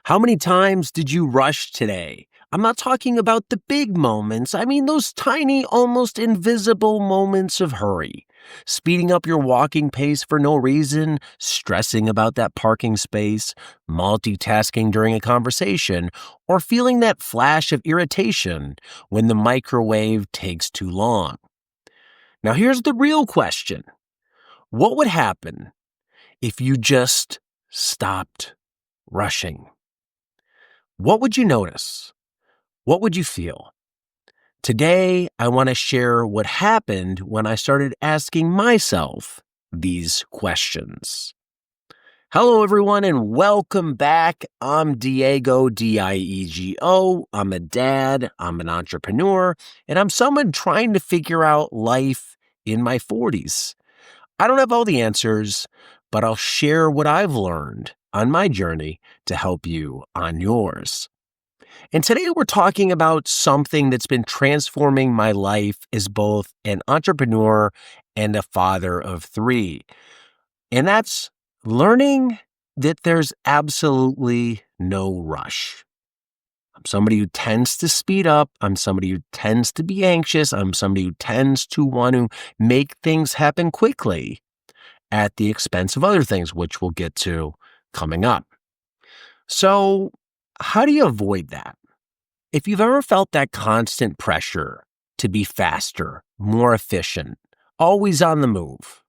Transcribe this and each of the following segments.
How many times did you rush today? I'm not talking about the big moments. I mean those tiny, almost invisible moments of hurry. Speeding up your walking pace for no reason, stressing about that parking space, multitasking during a conversation, or feeling that flash of irritation when the microwave takes too long. Now here's the real question. What would happen if you just stopped rushing? What would you notice? What would you feel? Today, I want to share what happened when I started asking myself these questions. Hello, everyone, and welcome back. I'm Diego, Diego. I'm a dad, I'm an entrepreneur, and I'm someone trying to figure out life in my 40s. I don't have all the answers, but I'll share what I've learned on my journey to help you on yours. And today we're talking about something that's been transforming my life as both an entrepreneur and a father of three. And that's learning that there's absolutely no rush. I'm somebody who tends to speed up. I'm somebody who tends to be anxious. I'm somebody who tends to want to make things happen quickly at the expense of other things, which we'll get to coming up. So how do you avoid that? If you've ever felt that constant pressure to be faster, more efficient, always on the move,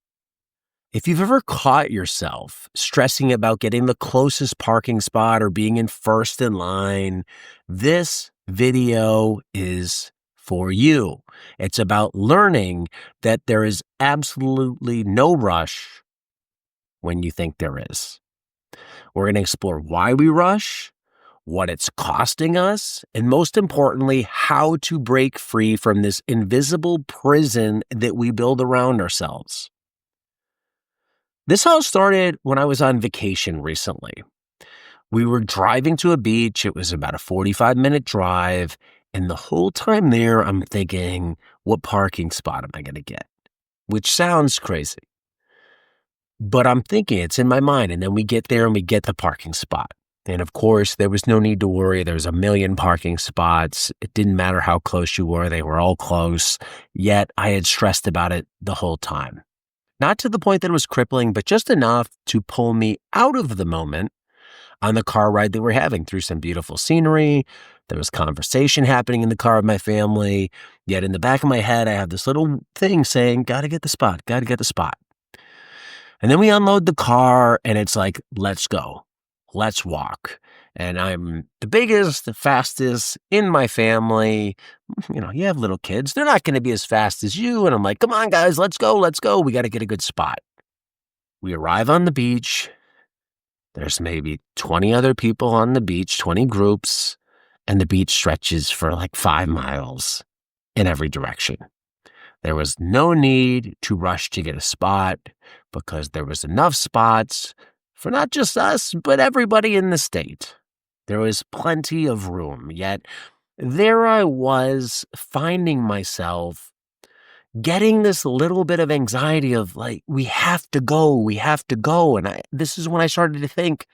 if you've ever caught yourself stressing about getting the closest parking spot or being in first in line, this video is for you. It's about learning that there is absolutely no rush when you think there is. We're going to explore why we rush, what it's costing us, and most importantly, how to break free from this invisible prison that we build around ourselves. This all started when I was on vacation recently. We were driving to a beach. It was about a 45-minute drive. And the whole time there, I'm thinking, what parking spot am I going to get? Which sounds crazy. But I'm thinking, it's in my mind. And then we get there and we get the parking spot. And of course, there was no need to worry. There was a million parking spots. It didn't matter how close you were. They were all close. Yet I had stressed about it the whole time. Not to the point that it was crippling, but just enough to pull me out of the moment on the car ride that we're having through some beautiful scenery. There was conversation happening in the car with my family. Yet in the back of my head, I have this little thing saying, gotta get the spot. And then we unload the car and it's like, let's go. Let's walk. And I'm the biggest, the fastest in my family. You know, you have little kids. They're not going to be as fast as you. And I'm like, come on, guys, let's go. We got to get a good spot. We arrive on the beach. There's maybe 20 other people on the beach, 20 groups. And the beach stretches for like 5 miles in every direction. There was no need to rush to get a spot because there was enough spots for not just us, but everybody in the state. There was plenty of room, yet there I was finding myself getting this little bit of anxiety of like, we have to go. And this is when I started to think,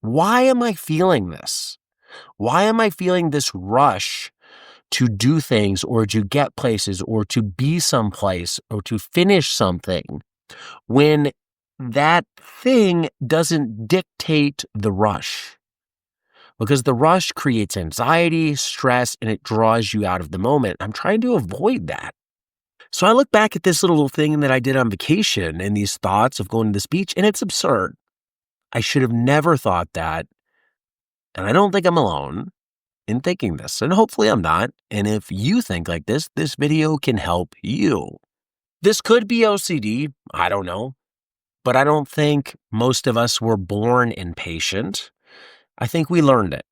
why am I feeling this? Why am I feeling this rush to do things or to get places or to be someplace or to finish something when that thing doesn't dictate the rush? Because the rush creates anxiety, stress, and it draws you out of the moment. I'm trying to avoid that. So I look back at this little thing that I did on vacation and these thoughts of going to this beach, and it's absurd. I should have never thought that. And I don't think I'm alone in thinking this, and hopefully I'm not. And if you think like this video can help you. This could be OCD, I don't know. But I don't think most of us were born impatient. I think we learned it.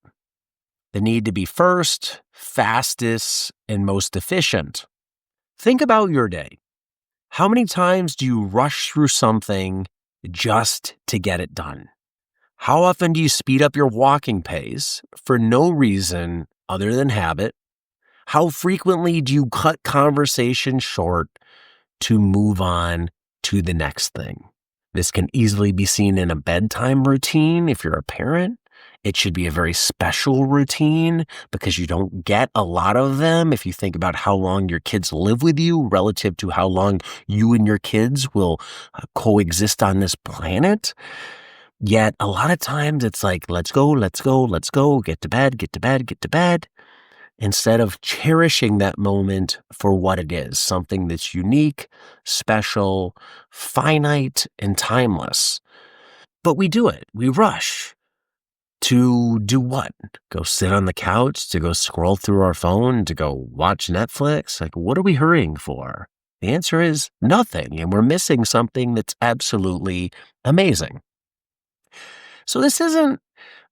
The need to be first, fastest, and most efficient. Think about your day. How many times do you rush through something just to get it done? How often do you speed up your walking pace for no reason other than habit? How frequently do you cut conversation short to move on to the next thing? This can easily be seen in a bedtime routine if you're a parent. It should be a very special routine because you don't get a lot of them if you think about how long your kids live with you relative to how long you and your kids will coexist on this planet. Yet a lot of times it's like, let's go, let's go, let's go, get to bed, get to bed, get to bed, instead of cherishing that moment for what it is, something that's unique, special, finite, and timeless. But we do it. We rush. To do what? Go sit on the couch, to go scroll through our phone, to go watch Netflix? Like, what are we hurrying for? The answer is nothing, and we're missing something that's absolutely amazing. So this isn't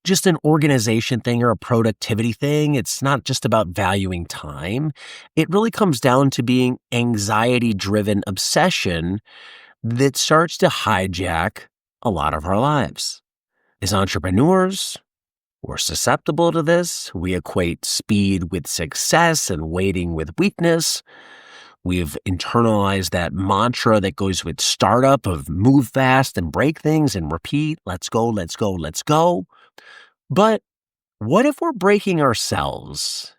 just an organization thing or a productivity thing. It's not just about valuing time. It really comes down to being anxiety-driven obsession that starts to hijack a lot of our lives. As entrepreneurs, we're susceptible to this. We equate speed with success and waiting with weakness. We've internalized that mantra that goes with startup of move fast and break things and repeat. Let's go, let's go, let's go. But what if we're breaking ourselves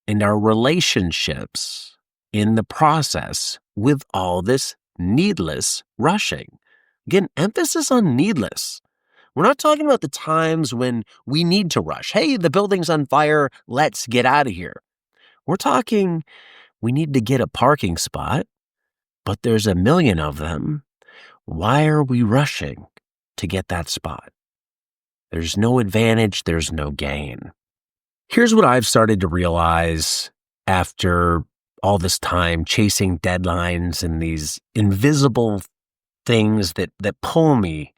and our relationships in the process with all this needless rushing? Again, emphasis on needless. We're not talking about the times when we need to rush. Hey, the building's on fire. Let's get out of here. We're talking we need to get a parking spot, but there's a million of them. Why are we rushing to get that spot? There's no advantage. There's no gain. Here's what I've started to realize after all this time chasing deadlines and these invisible things that pull me,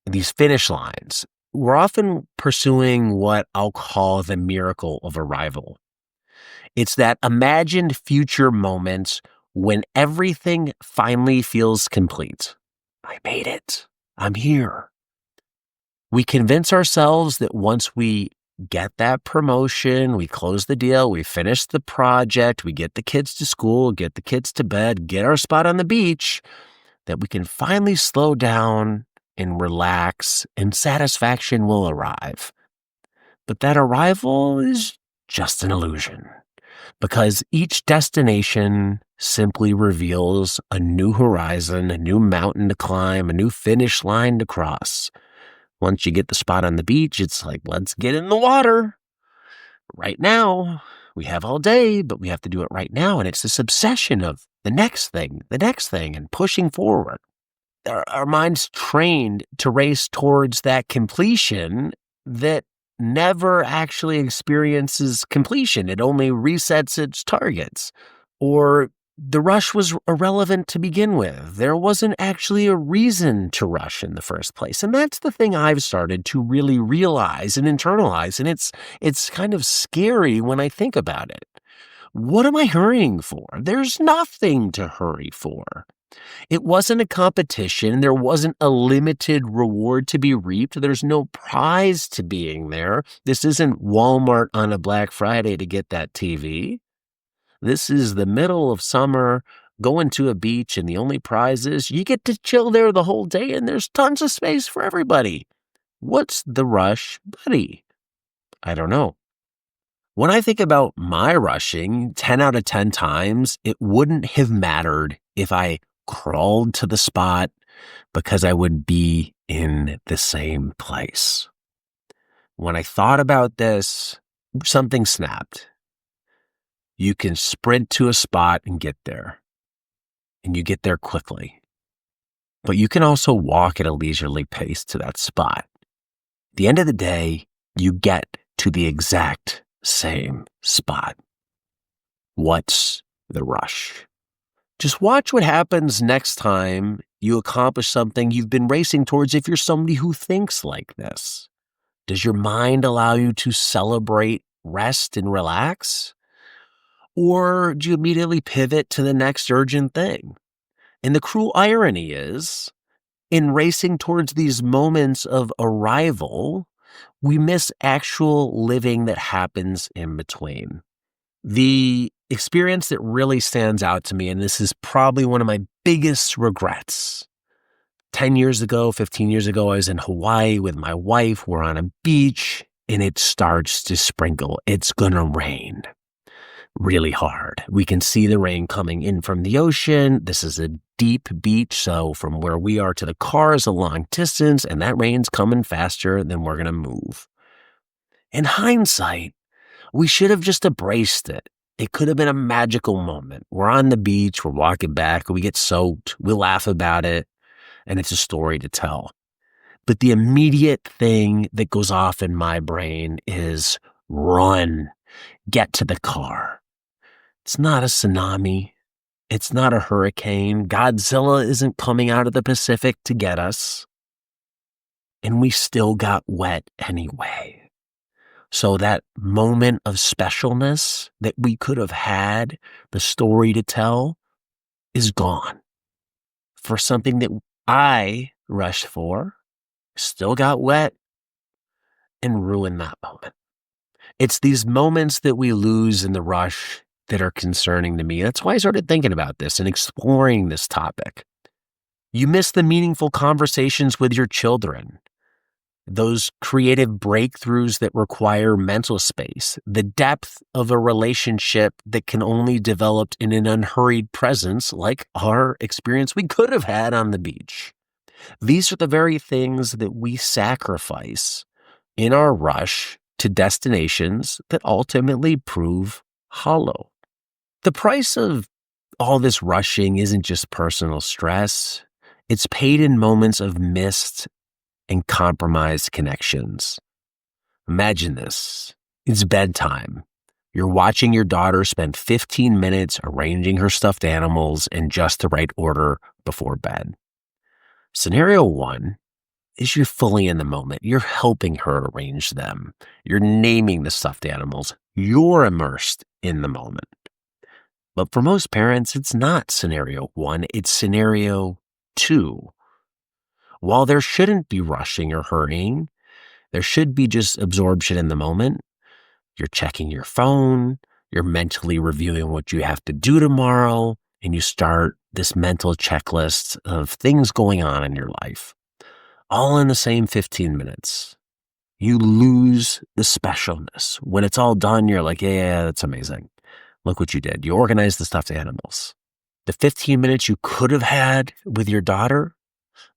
these finish lines. We're often pursuing what I'll call the miracle of arrival. It's that imagined future moment when everything finally feels complete. I made it. I'm here. We convince ourselves that once we get that promotion, we close the deal, we finish the project, we get the kids to school, get the kids to bed, get our spot on the beach, that we can finally slow down and relax and satisfaction will arrive. But that arrival is just an illusion because each destination simply reveals a new horizon, a new mountain to climb, a new finish line to cross. Once you get the spot on the beach, it's like, let's get in the water right now. We have all day, but we have to do it right now. And it's this obsession of the next thing, and pushing forward. Our mind's trained to race towards that completion that never actually experiences completion. It only resets its targets. Or the rush was irrelevant to begin with. There wasn't actually a reason to rush in the first place. And that's the thing I've started to really realize and internalize. And it's kind of scary when I think about it. What am I hurrying for? There's nothing to hurry for. It wasn't a competition. There wasn't a limited reward to be reaped. There's no prize to being there. This isn't Walmart on a Black Friday to get that TV. This is the middle of summer, going to a beach, and the only prize is you get to chill there the whole day, and there's tons of space for everybody. What's the rush, buddy? I don't know. When I think about my rushing, 10 out of 10 times, it wouldn't have mattered if I crawled to the spot because I would be in the same place. When I thought about this, something snapped. You can sprint to a spot and get there, and you get there quickly. But you can also walk at a leisurely pace to that spot. At the end of the day, you get to the exact same spot. What's the rush? Just watch what happens next time you accomplish something you've been racing towards if you're somebody who thinks like this. Does your mind allow you to celebrate, rest, and relax? Or do you immediately pivot to the next urgent thing? And the cruel irony is, in racing towards these moments of arrival, we miss actual living that happens in between. The experience that really stands out to me, and this is probably one of my biggest regrets, 10 years ago, 15 years ago, I was in Hawaii with my wife. We're on a beach and it starts to sprinkle. It's going to rain really hard. We can see the rain coming in from the ocean. This is a deep beach. So from where we are to the car is a long distance, and that rain's coming faster than we're going to move. In hindsight, we should have just embraced it. It could have been a magical moment. We're on the beach, we're walking back, we get soaked, we laugh about it, and it's a story to tell. But the immediate thing that goes off in my brain is run, get to the car. It's not a tsunami. It's not a hurricane. Godzilla isn't coming out of the Pacific to get us. And we still got wet anyway. So that moment of specialness that we could have had, the story to tell, is gone. For something that I rushed for, still got wet, and ruined that moment. It's these moments that we lose in the rush that are concerning to me. That's why I started thinking about this and exploring this topic. You miss the meaningful conversations with your children, those creative breakthroughs that require mental space, the depth of a relationship that can only develop in an unhurried presence like our experience we could have had on the beach. These are the very things that we sacrifice in our rush to destinations that ultimately prove hollow. The price of all this rushing isn't just personal stress. It's paid in moments of missed and compromised connections. Imagine this. It's bedtime. You're watching your daughter spend 15 minutes arranging her stuffed animals in just the right order before bed. Scenario one is you're fully in the moment. You're helping her arrange them. You're naming the stuffed animals. You're immersed in the moment. But for most parents, it's not scenario one, it's scenario two. While there shouldn't be rushing or hurrying, there should be just absorption in the moment. You're checking your phone, you're mentally reviewing what you have to do tomorrow, and you start this mental checklist of things going on in your life, all in the same 15 minutes. You lose the specialness. When it's all done, you're like, yeah, that's amazing. Look what you did. You organized the stuffed animals. The 15 minutes you could have had with your daughter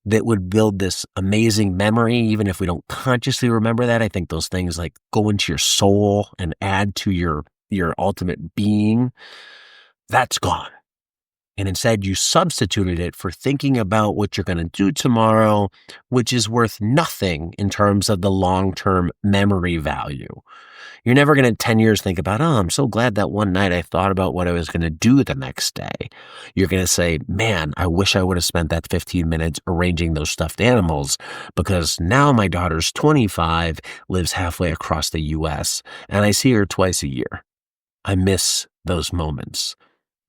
that would build this amazing memory, even if we don't consciously remember that. I think those things like go into your soul and add to your ultimate being. That's gone. And instead you substituted it for thinking about what you're going to do tomorrow, which is worth nothing in terms of the long-term memory value. You're never going to 10 years think about, oh, I'm so glad that one night I thought about what I was going to do the next day. You're going to say, man, I wish I would have spent that 15 minutes arranging those stuffed animals because now my daughter's 25, lives halfway across the US, and I see her twice a year. I miss those moments.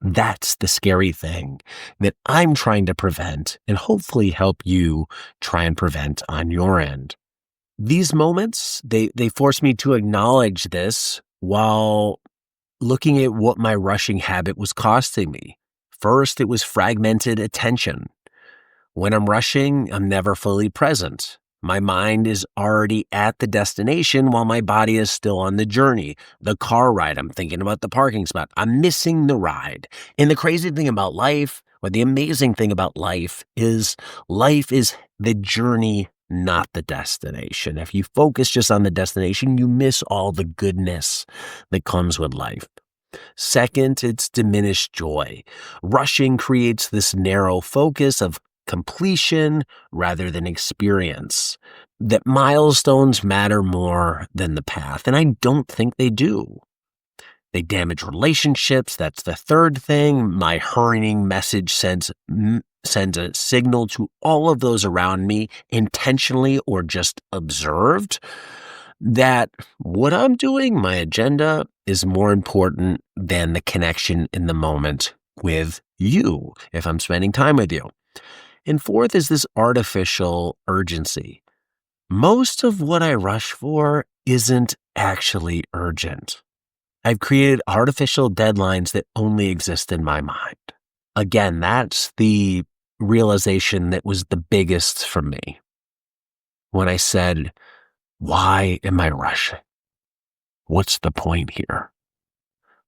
That's the scary thing that I'm trying to prevent and hopefully help you try and prevent on your end. These moments, they force me to acknowledge this while looking at what my rushing habit was costing me. First, it was fragmented attention. When I'm rushing, I'm never fully present. My mind is already at the destination while my body is still on the journey. The car ride, I'm thinking about the parking spot. I'm missing the ride. And the crazy thing about life, or the amazing thing about life is the journey, not the destination. If you focus just on the destination, you miss all the goodness that comes with life. Second, it's diminished joy. Rushing creates this narrow focus of completion rather than experience, that milestones matter more than the path. And I don't think they do. They damage relationships. That's the third thing. My hurrying message sends a signal to all of those around me, intentionally or just observed, that what I'm doing, my agenda, is more important than the connection in the moment with you, if I'm spending time with you. And fourth is this artificial urgency. Most of what I rush for isn't actually urgent. I've created artificial deadlines that only exist in my mind. Again, that's the realization that was the biggest for me when I said, why am I rushing? What's the point here?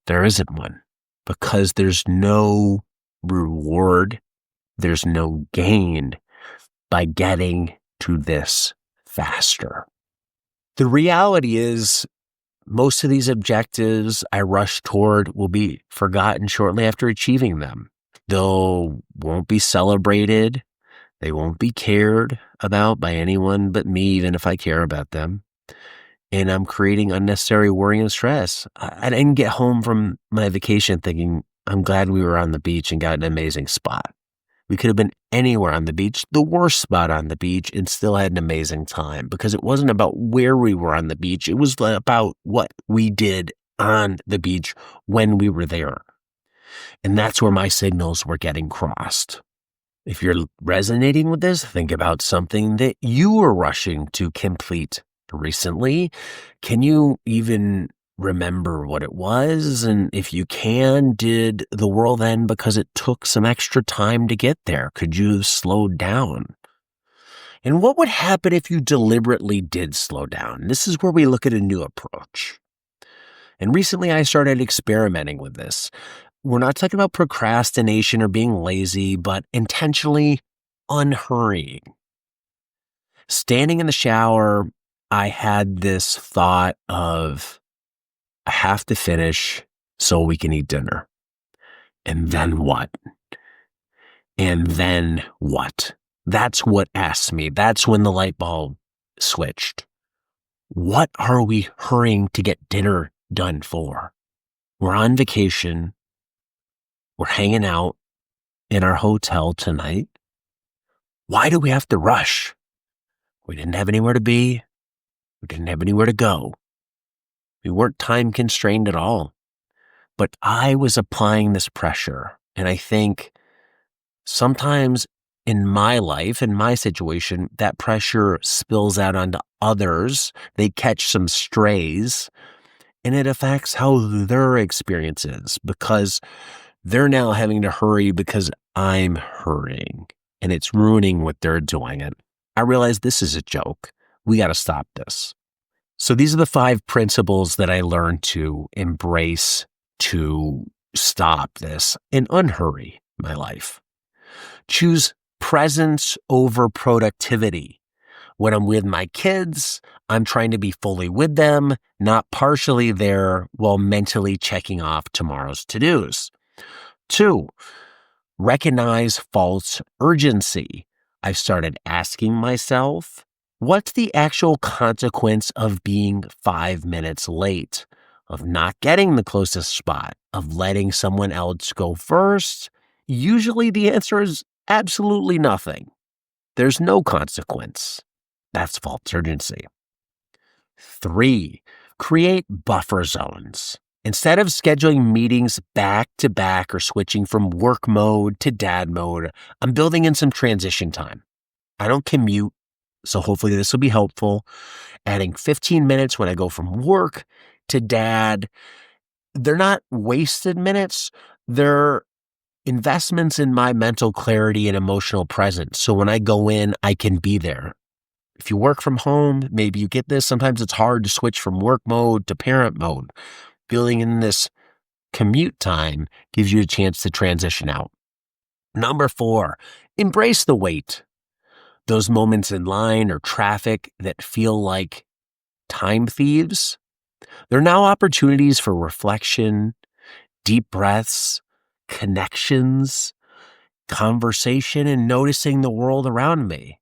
There isn't one, because there's no reward, there's no gain by getting to this faster. The reality is, most of these objectives I rush toward will be forgotten shortly after achieving them. They won't be celebrated. They won't be cared about by anyone but me, even if I care about them. And I'm creating unnecessary worry and stress. I didn't get home from my vacation thinking, I'm glad we were on the beach and got an amazing spot. We could have been anywhere on the beach, the worst spot on the beach, and still had an amazing time, because it wasn't about where we were on the beach. It was about what we did on the beach when we were there. And that's where my signals were getting crossed. If you're resonating with this, think about something that you were rushing to complete recently. Can you even remember what it was? And if you can, did the world end because it took some extra time to get there? Could you have slowed down? And what would happen if you deliberately did slow down? This is where we look at a new approach. And recently I started experimenting with this. We're not talking about procrastination or being lazy, but intentionally unhurrying. Standing in the shower, I had this thought of, I have to finish so we can eat dinner. And then what? And then what? That's what asked me. That's when the light bulb switched. What are we hurrying to get dinner done for? We're on vacation. We're hanging out in our hotel tonight. Why do we have to rush? We didn't have anywhere to be. We didn't have anywhere to go. We weren't time constrained at all. But I was applying this pressure. And I think sometimes in my life, in my situation, that pressure spills out onto others. They catch some strays, and it affects how their experience is, because they're now having to hurry because I'm hurrying, and it's ruining what they're doing. And I realize this is a joke. We got to stop this. So these are the 5 principles that I learned to embrace to stop this and unhurry my life. Choose presence over productivity. When I'm with my kids, I'm trying to be fully with them, not partially there while mentally checking off tomorrow's to-dos. 2, recognize false urgency. I've started asking myself, what's the actual consequence of being 5 minutes late, of not getting the closest spot, of letting someone else go first? Usually the answer is absolutely nothing. There's no consequence. That's false urgency. 3, create buffer zones. Instead of scheduling meetings back to back or switching from work mode to dad mode, I'm building in some transition time. I don't commute, so hopefully this will be helpful. Adding 15 minutes when I go from work to dad. They're not wasted minutes. They're investments in my mental clarity and emotional presence. So when I go in, I can be there. If you work from home, maybe you get this. Sometimes it's hard to switch from work mode to parent mode. Building in this commute time gives you a chance to transition out. Number 4, embrace the wait. Those moments in line or traffic that feel like time thieves, they're now opportunities for reflection, deep breaths, connections, conversation, and noticing the world around me.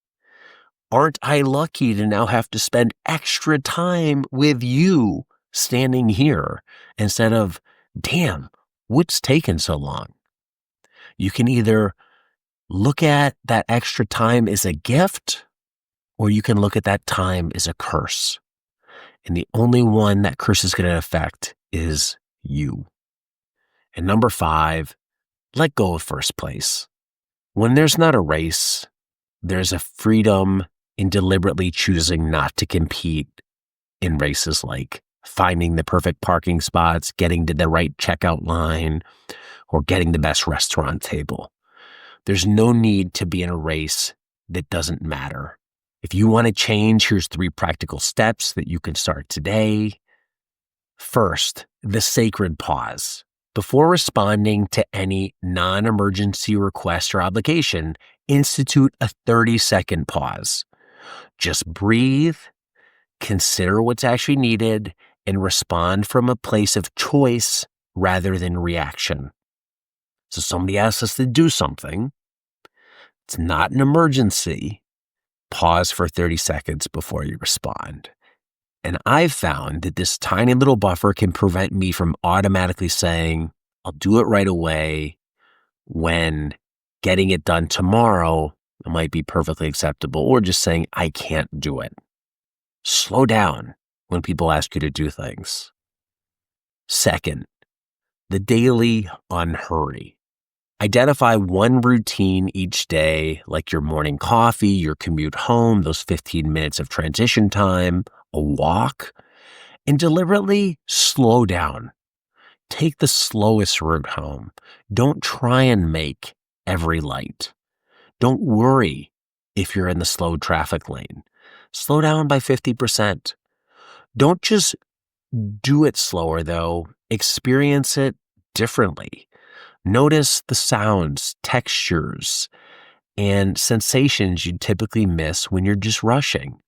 Aren't I lucky to now have to spend extra time with you standing here instead of, damn, what's taken so long? You can either look at that extra time as a gift, or you can look at that time as a curse. And the only one that curse is going to affect is you. And number 5, let go of first place. When there's not a race, there's a freedom in deliberately choosing not to compete in races like finding the perfect parking spots, getting to the right checkout line, or getting the best restaurant table. There's no need to be in a race that doesn't matter. If you want to change, here's 3 practical steps that you can start today. First, the sacred pause. Before responding to any non-emergency request or obligation, institute a 30-second pause. Just breathe, consider what's actually needed, and respond from a place of choice rather than reaction. So somebody asks us to do something. It's not an emergency. Pause for 30 seconds before you respond. And I've found that this tiny little buffer can prevent me from automatically saying, I'll do it right away, when getting it done tomorrow might be perfectly acceptable, or just saying, I can't do it. Slow down when people ask you to do things. Second, the daily unhurry. Identify one routine each day, like your morning coffee, your commute home, those 15 minutes of transition time, a walk, and deliberately slow down. Take the slowest route home. Don't try and make every light. Don't worry if you're in the slow traffic lane. Slow down by 50%. Don't just do it slower, though. Experience it differently. Notice the sounds, textures, and sensations you'd typically miss when you're just rushing.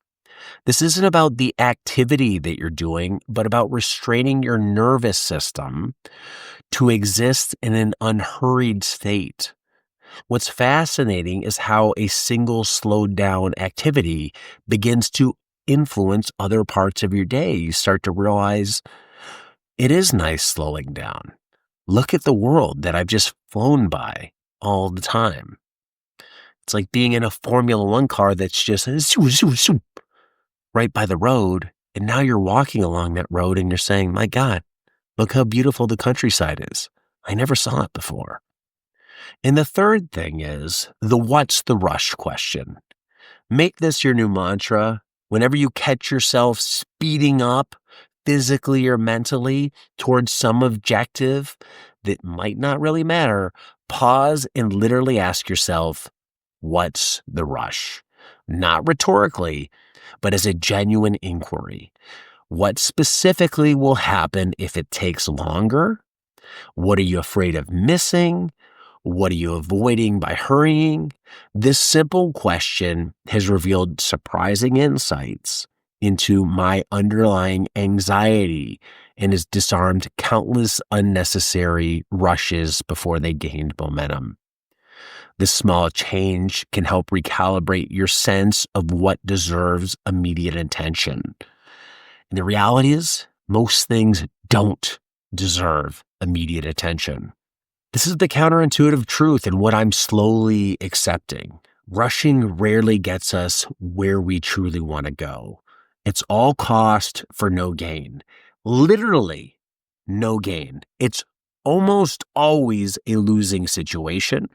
This isn't about the activity that you're doing, but about restraining your nervous system to exist in an unhurried state. What's fascinating is how a single slowed down activity begins to influence other parts of your day. You start to realize it is nice slowing down. Look at the world that I've just flown by all the time. It's like being in a Formula One car that's just right by the road. And now you're walking along that road and you're saying, my God, look how beautiful the countryside is. I never saw it before. And the third thing is the what's the rush question. Make this your new mantra. Whenever you catch yourself speeding up physically or mentally towards some objective that might not really matter, pause and literally ask yourself, what's the rush? Not rhetorically, but as a genuine inquiry. What specifically will happen if it takes longer? What are you afraid of missing? What are you avoiding by hurrying? This simple question has revealed surprising insights into my underlying anxiety and has disarmed countless unnecessary rushes before they gained momentum. This small change can help recalibrate your sense of what deserves immediate attention. And the reality is, most things don't deserve immediate attention. This is the counterintuitive truth and what I'm slowly accepting. Rushing rarely gets us where we truly want to go. It's all cost for no gain. Literally, no gain. It's almost always a losing situation.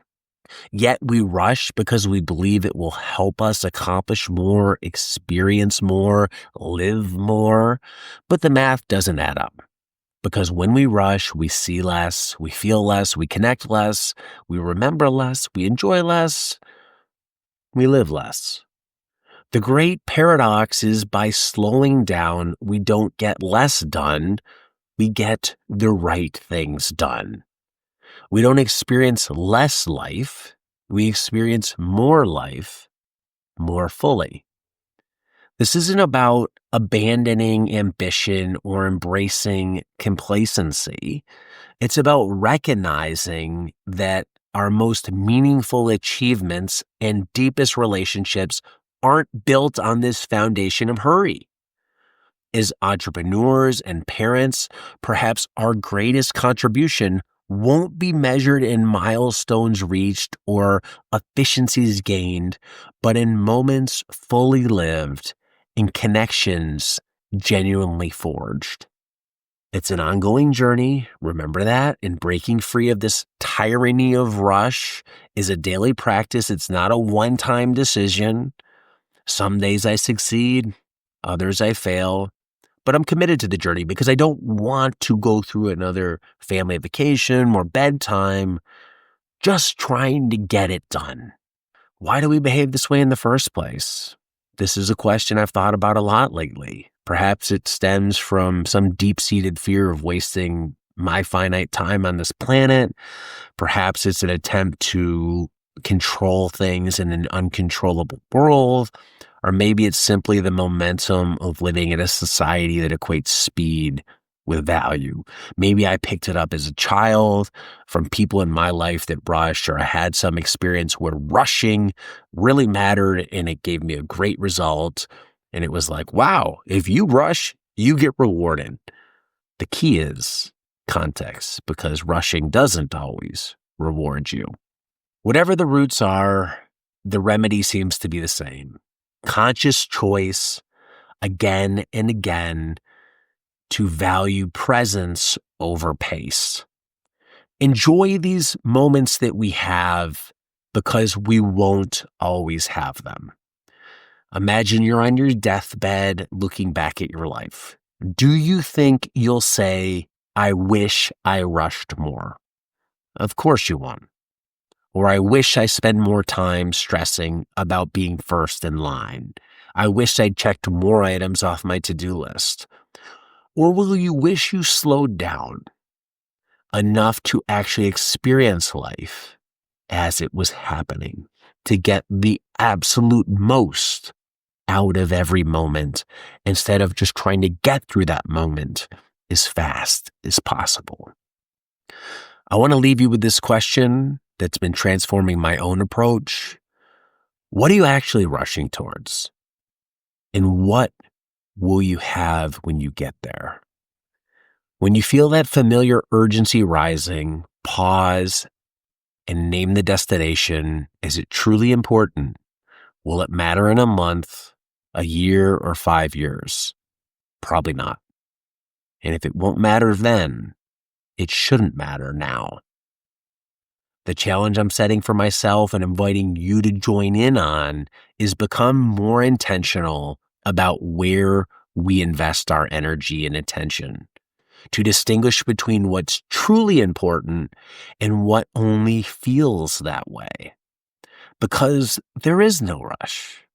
Yet we rush because we believe it will help us accomplish more, experience more, live more. But the math doesn't add up. Because when we rush, we see less, we feel less, we connect less, we remember less, we enjoy less, we live less. The great paradox is by slowing down, we don't get less done, we get the right things done. We don't experience less life, we experience more life, more fully. This isn't about abandoning ambition or embracing complacency. It's about recognizing that our most meaningful achievements and deepest relationships aren't built on this foundation of hurry. As entrepreneurs and parents, perhaps our greatest contribution won't be measured in milestones reached or efficiencies gained, but in moments fully lived and connections genuinely forged. It's an ongoing journey, remember that, and breaking free of this tyranny of rush is a daily practice. It's not a one-time decision. Some days I succeed, others I fail, but I'm committed to the journey because I don't want to go through another family vacation, more bedtime, just trying to get it done. Why do we behave this way in the first place? This is a question I've thought about a lot lately. Perhaps it stems from some deep-seated fear of wasting my finite time on this planet. Perhaps it's an attempt to control things in an uncontrollable world. Or maybe it's simply the momentum of living in a society that equates speed with value. Maybe I picked it up as a child from people in my life that rushed, or I had some experience where rushing really mattered and it gave me a great result. And it was like, wow, if you rush, you get rewarded. The key is context, because rushing doesn't always reward you. Whatever the roots are, the remedy seems to be the same. Conscious choice again and again to value presence over pace. Enjoy these moments that we have because we won't always have them. Imagine you're on your deathbed looking back at your life. Do you think you'll say, I wish I rushed more? Of course you won't. Or I wish I spent more time stressing about being first in line. I wish I'd checked more items off my to-do list. Or will you wish you slowed down enough to actually experience life as it was happening, to get the absolute most out of every moment instead of just trying to get through that moment as fast as possible? I want to leave you with this question that's been transforming my own approach. What are you actually rushing towards? And what will you have when you get there? When you feel that familiar urgency rising, pause and name the destination. Is it truly important? Will it matter in a month, a year, or 5 years? Probably not. And if it won't matter then, it shouldn't matter now. The challenge I'm setting for myself and inviting you to join in on is become more intentional about where we invest our energy and attention, to distinguish between what's truly important and what only feels that way. Because there is no rush.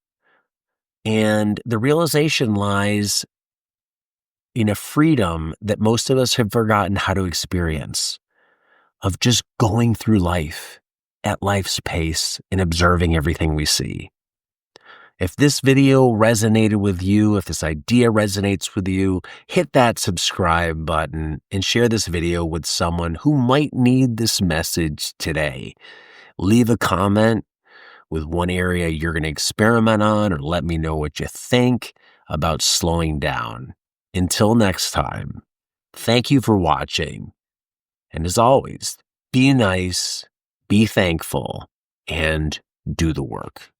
And the realization lies in a freedom that most of us have forgotten how to experience, of just going through life at life's pace and observing everything we see. If this video resonated with you, if this idea resonates with you, hit that subscribe button and share this video with someone who might need this message today. Leave a comment with one area you're going to experiment on, or let me know what you think about slowing down. Until next time, thank you for watching. And as always, be nice, be thankful, and do the work.